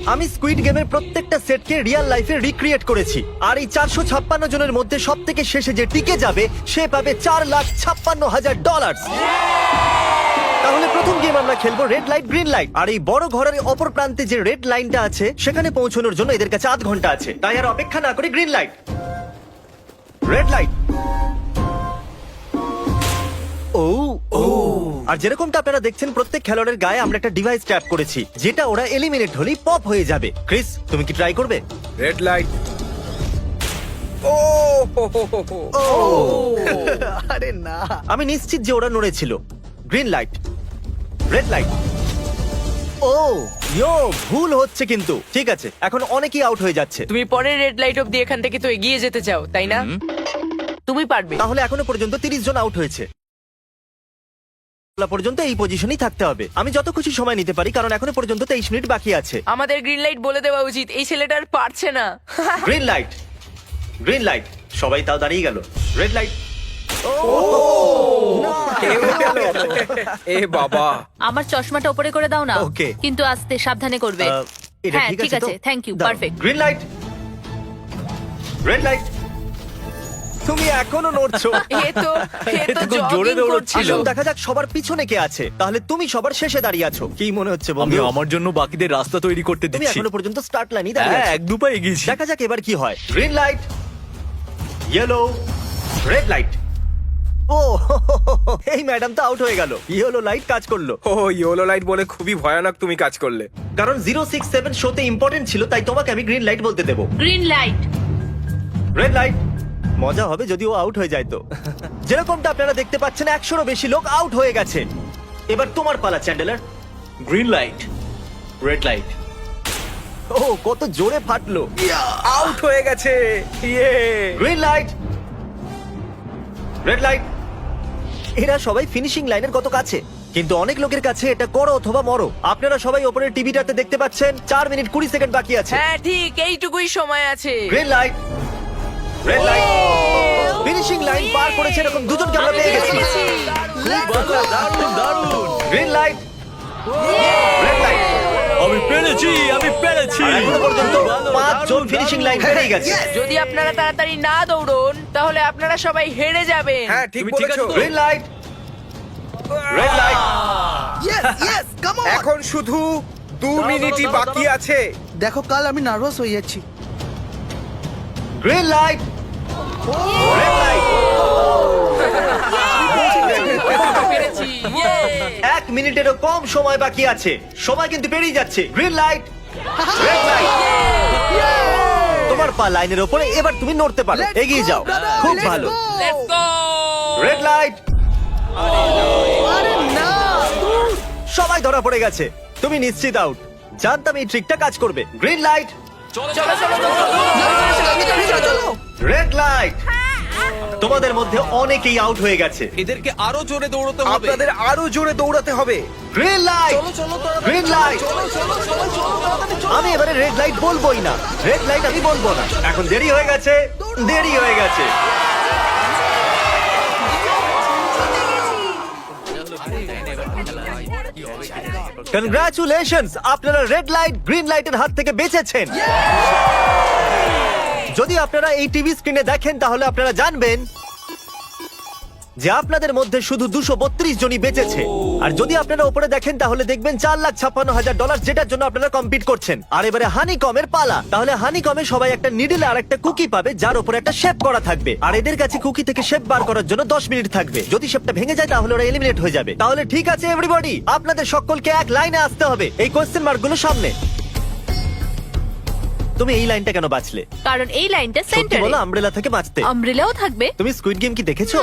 আমি স্কুইড গেমের প্রত্যেকটা সেটকে রিয়েল লাইফে রিক্রিয়েট করেছি, আর এই 456 জনের মধ্যে সব থেকে শেষে যে টিকে যাবে সে পাবে $4,56,000। তাহলে প্রথম গেম আমরা খেলবো রেড লাইট গ্রিন লাইট। আর এই বড় ঘরের অপর প্রান্তে যে রেড লাইনটা আছে সেখানে পৌঁছানোর জন্য এদের কাছে 8 ঘন্টা আছে। তাই আর অপেক্ষা না করে গ্রিন লাইট, রেড লাইট। ও ও আর যেরকমটা আপনারা দেখছেন প্রত্যেক খেলোয়াড়ের গায়ে আমরা একটা ডিভাইস ট্যাপ করেছি, যেটা ওরা এলিমিনেট হলেই পপ হয়ে যাবে। ক্রিস, তুমি কি ট্রাই করবে? Red light. ও ও আরে না, আমি নিশ্চিত যে ওরা নড়েছিল। Green light, red light. ও ইয়ো, ভুল হচ্ছে কিন্তু। ঠিক আছে, এখন অনেকেই আউট হয়ে যাচ্ছে। তুমি পরের রেড লাইট অব্দি এখান থেকে তো এগিয়ে যেতে চাও, তাই না? তুমি পারবে। তাহলে এখনো পর্যন্ত 30 জন আউট হয়েছে। পর্যন্ত এই পজিশনেই থাকতে হবে। আমি যত খুশি সময় নিতে পারি, কারণ এখনো পর্যন্ত 23 মিনিট বাকি আছে। আমাদের গ্রিন লাইট বলে দেওয়া উচিত, এই ছেলেটা আর পারছে না। Green light, green light. সবাই তাও দাঁড়িয়ে গেল। Red light. এ বাবা, আমার চশমাটা উপরে করে দাও না। Okay. কিন্তু আস্তে সাবধানে করবে। এটা হ্যাঁ, ঠিক ঠিক আছে তো? আছে, thank you, দাও। perfect. Green light, red light. তুমি এখনো নড়ছো। এ তো খুব জোরে jogging দৌড়চ্ছিল। করছিল। আসুন দেখা যাক সবার পিছনে কে আছে। তাহলে তুমি সবার শেষে দাঁড়িয়ে আছো, কি মনে হচ্ছে আমি বন্ধু? আমার জন্য বাকিদের রাস্তা তৈরি করতে তুমি দিচ্ছি। এখনো পর্যন্ত স্টার্ট লাইনই দাঁড়িয়ে হ্যাঁ, আছো। এক দু পা এগিয়েছি। দেখা যাক এবার কি হয়। Green light, yellow, red light. ও এই ম্যাডাম তো আউট হয়ে গেল। ইয়েলো লাইট কাজ করলো, ও ইয়েলো লাইট বলে খুবই ভয়ানক তুমি কাজ করলে। কারণ 067 শোতে ইম্পর্টেন্ট ছিল, তাই তোমাকে আমি গ্রিন লাইট বলতে দেবো। Green light. Red light. মজা হবে যদি ও আউট হয়ে যায় তো। যেরকমটা আপনারা দেখতে পাচ্ছেন 100-রও বেশি লোক আউট হয়ে গেছে। এবার তোমার পালা Chandler. Green light, red light. ও কত জোরে ফাটলো। আউট হয়ে গেছে। ইয়ে। Green light, red light. এরা সবাই ফিনিশিং লাইনের কত কাছে, কিন্তু অনেক লোকের কাছে এটা করো অথবা মরো। আপনারা সবাই ওপরের টিভিটাতে দেখতে পাচ্ছেন 4 মিনিট 20 সেকেন্ড বাকি আছে। হ্যাঁ ঠিক, এইটুকুই সময় আছে। Green light, red light. Finishing line পার করেছে এরকম দুজনকে আমরা পেয়ে গেছি। দারুণ দারুণ। Green light, red light. আমি পেরেছি, আমি পেরেছি। আর এখনো পর্যন্ত 5 জন ফিনিশিং লাইন পেরিয়ে গেছে। যদি আপনারা তাড়াতাড়ি না দৌড়ন তাহলে আপনারা সবাই হেরে যাবেন। হ্যাঁ ঠিক তুমি ঠিক বলেছো। আছো তো? Green light, red light. এখন শুধু 2 মিনিটই বাকি আছে। দেখো কাল আমি নার্ভাস হয়ে যাচ্ছি। Green light, red light. পেরেছি। Yay! 1 মিনিটেরও কম সময় বাকি আছে। সময় কিন্তু পেরিয়ে যাচ্ছে। Green light, red light. তোমার পা লাইনের ওপরে, এবার তুমি নড়তে পারো। এগিয়ে যাও, খুব ভালো। Let's go! Red light. আরে না, সবাই ধরা পড়ে গেছে। তুমি নিশ্চিত আউট। জানতাম এই ট্রিকটা কাজ করবে। গ্রিন লাইট, চলো চলো চলো চলো। Red light. তোমাদের মধ্যে অনেকেই আউট হয়ে গেছে। এদেরকে আরো জোরে দৌড়তে হবে। আপনাদের আরো জোরে দৌড়াতে হবে। Green light, green light. আমি এবারে রেড লাইট বলবোই না। রেড লাইট আমি বলবো না। এখন দেরি হয়ে গেছে, দেরি হয়ে গেছে। কনগ্রাচুলেশনস, আপনারা রেড লাইট গ্রিন লাইটের হাত থেকে বেঁচেছেন। যদি আপনারা এই টিভি স্ক্রিনে দেখেন তাহলে আপনারা জানবেন যে আপনাদের মধ্যে শুধু 232 জনই বেঁচেছে। আর যদি আপনারা উপরে দেখেন তাহলে দেখবেন $4,56,000, যেটার জন্য আপনারা কম্পিট করছেন। আর এবারে হানি কমের পালা। তাহলে হানি কমে সবাই একটা নিডল আর একটা কুকি পাবে, যার উপরে একটা শেপ করা থাকবে। আর এদের কাছে কুকি থেকে শেপ বার করার জন্য 10 মিনিট থাকবে। যদি শেপটা ভেঙে যায় তাহলে ওরা এলিমিনেট হয়ে যাবে। তাহলে ঠিক আছে এভরিবডি, আপনাদের সকলকে এক লাইনে আসতে হবে এই কোয়েশ্চেন মার্কগুলো সামনে। তুমি এই লাইনটা কেন বাঁচলে? কারণ এই লাইনটা সত্যি সেন্টারে। বলো, আমব্রেলা থেকে বাঁচতে। আমব্রেলাও থাকবে। তুমি স্কুইড গেম কি দেখেছো?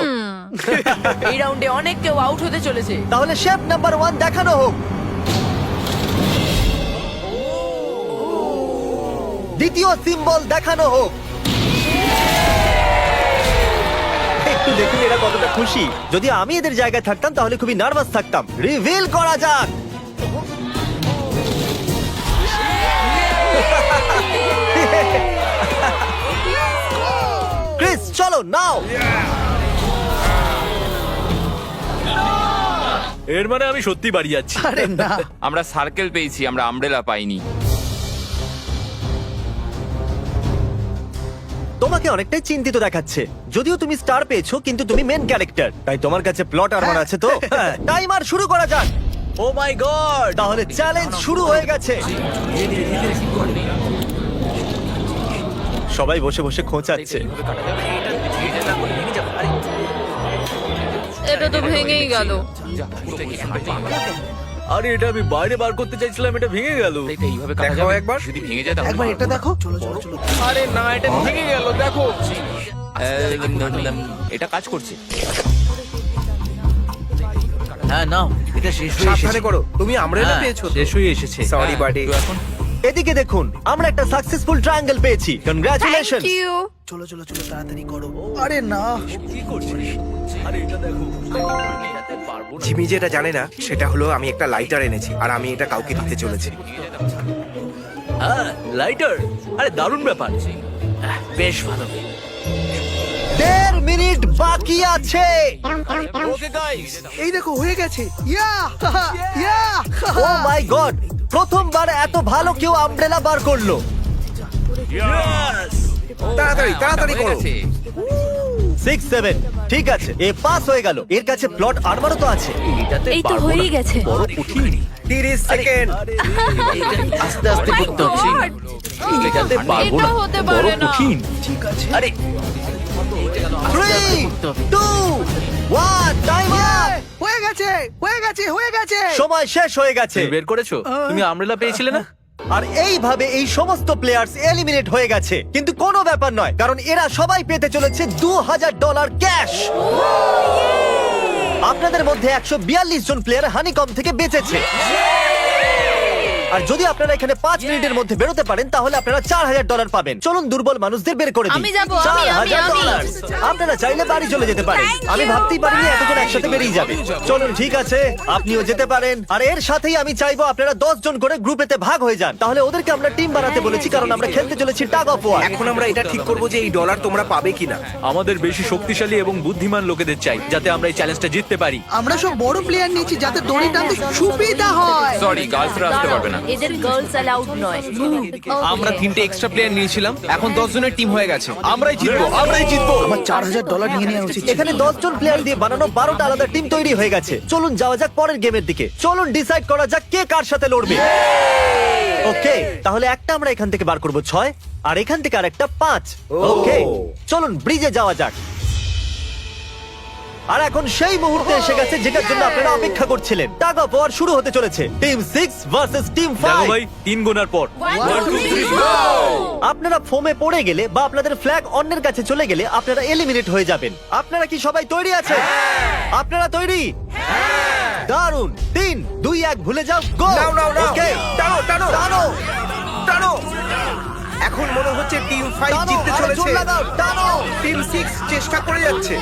এই রাউন্ডে অনেক কেউ আউট হতে চলেছে। তাহলে শেপ নাম্বার 1 দেখানো হোক। দ্বিতীয় সিম্বল দেখানো হোক। একটু দেখুন এরা কতটা খুশি। যদি আমি এদের জায়গায় থাকতাম তাহলে খুবই নার্ভাস থাকতাম। রিভিল করা যাক। ক্রিস চলো নাও। এর মানে আমি সত্যি বাড়ি যাচ্ছি। আরে না, আমরা সার্কেল পেয়েছি, আমরা আমব্রেলা পাইনি। তোমাকে অনেকটাই চিন্তিত দেখাচ্ছে, যদিও তুমি স্টার পেয়েছো কিন্তু তুমি মেন ক্যারেক্টার, তাই তোমার কাছে প্লট আর্মার আছে তো। টাইমার শুরু করা যাক। ও মাই গড! তাহলে চ্যালেঞ্জ শুরু হয়ে গেছে। সবাই বসে বসে খোঁচাচ্ছে। এটা তো ভেঙেই গেল। আরে এটা আমি বাইরে বার করতে চাইছিলাম, এটা ভেঙে গেল। দেখাও একবার। একবার এটা দেখো। চলো চলো চলো। আরে না, এটা ভেঙে গেল, দেখো। এটা কাজ করছে। হ্যাঁ নাও, এটা শেষ হয়ে সাবধানে এসেছে। করো, তুমি আমরেলা হ্যাঁ, পেয়েছো তো? শেষ হয়ে এসেছে। Sorry, buddy. তো এখন এদিকে দেখুন, আমরা একটা সাকসেসফুল ট্রায়াঙ্গেল পেয়েছি। কনগ্রাচুলেশন। Thank you. চলো চলো চলো তাড়াতাড়ি করো। আরে না। কি করছিস? আরে এটা দেখো। এটাতে পারবো না। জিমি যেটা জানে না সেটা হলো আমি একটা লাইটার এনেছি আর আমি এটা কাউকে দিতে চলেছি। হ্যাঁ, লাইটার। আরে দারুণ ব্যাপার। বেশ ভালো। 1.5 মিনিট বাকি আছে। ওকে গাইস, এই দেখো হয়ে গেছে। ইয়া ইয়া। ও মাই গড, প্রথমবার এত ভালো কেউ আমব্রেলা বার করলো। তাড়াতাড়ি তাড়াতাড়ি করো। 6 7 ঠিক আছে, এ পাস হয়ে গেল। এর কাছে প্লট আর্মারও তো আছে। এটাতে এই তো পারবো হয়েই না। গেছে। বড় কঠিন। 30 সেকেন্ড। আস্তে আস্তে করতে হচ্ছে। এটাতে পারবো এটা না। হতে বড় পারে না। কঠিন। ঠিক আছে। আরে 3 2 1 টাইম আপ। হয়ে গেছে হয়ে গেছে হয়ে গেছে। সময় শেষ হয়ে গেছে। তুমি বের করেছো? তুমি আমরেলা পেয়েছিলে না? আর এইভাবে এই সমস্ত প্লেয়ার্স এলিমিনেট হয়ে গেছে, কিন্তু কোনো ব্যাপার নয়, কারণ এরা সবাই পেতে চলেছে $2000 ক্যাশ। আপনাদের মধ্যে 142 জন প্লেয়ার হানিকম থেকে বেঁচেছে। আর যদি আপনারা এখানে 5 মিনিটের মধ্যে বেরোতে পারেন তাহলে আপনারা $4000 পাবেন। চলুন দুর্বল মানুষদের বের করে দিই। আমি যাবো, আমি। $4000। আপনারা চাইলে বাড়ি চলে যেতে পারেন। আমি ভাবতেই পারিনি এতজন একসাথে বেরিয়ে যাবে। চলুন ঠিক আছে, আপনিও যেতে পারেন। আর এর সাথেই আমি চাইবো আপনারা 10 জন করে গ্রুপেতে ভাগ হয়ে যান। তাহলে ওদেরকে আমরা টিম বানাতে বলেছি, কারণ আমরা খেলতে চলেছি টাগ অফ ওয়ার। এখন আমরা এটা ঠিক করব যে এই ডলার তোমরা পাবে কিনা। আমাদের বেশি শক্তিশালী এবং বুদ্ধিমান লোকেদের চাই, যাতে আমরা এই চ্যালেঞ্জটা জিততে পারি। আমরা সব বড় প্লেয়ার নিয়েছি যাতে দড়ি টানতে সুবিধা হয়। সরি, গার্লসরা আসতে পারবে না। এদের গার্লস অ্যালাউড নয়। আমরা 3টে এক্সট্রা প্লেয়ার নিয়েছিলাম, এখন 10 জনের টিম হয়ে গেছে। আমরাই জিতবো, আমরাই জিতবো। আমার $4000 নিয়ে নেওয়া উচিত। এখানে 10 জন প্লেয়ার দিয়ে বানানো 12টা আলাদা টিম তৈরি হয়ে গেছে। চলুন যাওয়া যাক পরের গেমের দিকে। চলুন ডিসাইড করা যাক কে কার সাথে লড়বে। ওকে, তাহলে একটা আমরা এখান থেকে বার করব 6, আর এখান থেকে আরেকটা 5। ওকে, চলুন ব্রিজে যাওয়া যাক। আর এখন সেই মুহূর্তে এসে গেছে যেটার জন্য আপনারা অপেক্ষা করছিলেন। টাগ অফ ওয়ার শুরু হতে চলেছে। টিম 6 ভার্সেস টিম দেখো 5। ভাই, 3 গোনার পর। আপনারা ফোমে পড়ে গেলে বা আপনাদের ফ্ল্যাগ অন্যের কাছে চলে গেলে আপনারা এলিমিনেট হয়ে যাবেন। আপনারা কি সবাই তৈরি আছেন? আপনারা তৈরি? দারুন। 3 2 1 ভুলে যাও, গো। নাও নাও নাও। ওকে, টানো টানো টানো টানো। এখন মনে হচ্ছে টিম 5 টানো, জিততে আরো জোর চলেছে। লাগাও, টানো। টিম 6 চেষ্টা করে যাচ্ছে।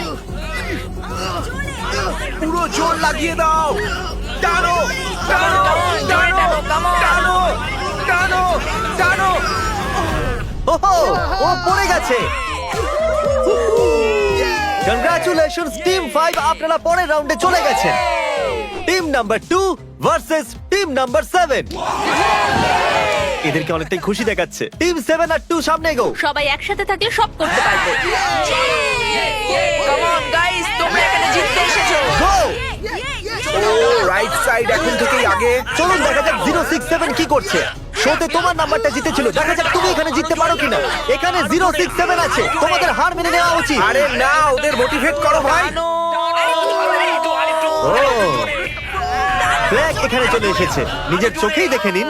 পুরো জোর লাগিয়ে দাও। টানো টানো টানো টানো টানো টানো। ওহো, ও পড়ে গেছে। কংগ্রাচুলেশনস টিম 5, আপনারা পরের রাউন্ডে চলে গেছেন। Team number 2 versus team number 7। এদেরকে অনেকটাই খুশি দেখাচ্ছে। টিম 7 আর 2 সামনে এগো। সবাই একসাথে থাকলে সব করতে পারবে। কাম অন গাইস, তোমরা এখানে জিততে এসেছো। গো। ও রাইট সাইড এখন থেকেই আগে। চলুন দেখা যাক 067 কি করছে। শোতে তোমার নাম্বারটা জিতেছিল, দেখা যাক তুমি এখানে জিততে পারো কিনা। এখানে 067 আছে, তোমাদের হার মেনে নেওয়া উচিত। আরে না, ওদের মোটিভেট করো ভাই। ফ্ল্যাগ এখানে চলে এসেছে, নিজের চোখেই দেখে নিন।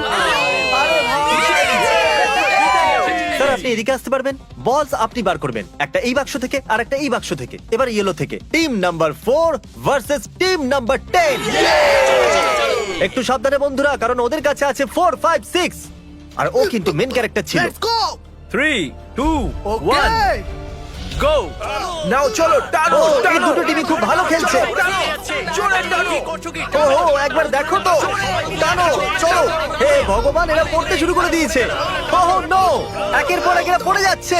স্যার আপনি এদিকে আসতে পারবেন? বলস আপনি বার করবেন, একটা এই বাক্স থেকে আর একটা এই বাক্স থেকে। এবার ইয়েলো থেকে। Team number 4 versus team number 10। একটু সাবধানে বন্ধুরা, কারণ ওদের কাছে আছে 4 5 6, আর ও কিন্তু মেন ক্যারেক্টার ছিল। Let's go. 3 2 ওকে। 1 গো। নাও চলো টানো ও, এই টানো। দুটো টিমই খুব ভালো খেলছে। জোরে টানো। ও একবার দেখো তো, টানো, চলো। হে ভগবান, এরা পড়তে শুরু করে দিয়েছে। ওহ নো, একের পর এক এরা পড়ে যাচ্ছে।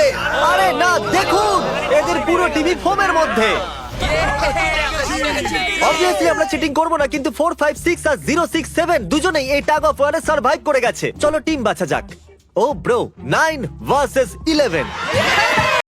আরে না, দেখুন এদের পুরো টিমই ফোমের মধ্যে। অবভিয়াসলি আমরা চিটিং করব না, কিন্তু 4 5 6 আর 067 দুজনেই এই টাগ অফ ওয়ারে সার্ভাইভ করে গেছে। চলো টিম বাছা যাক। ও ব্রো, 9 ভার্সেস 11।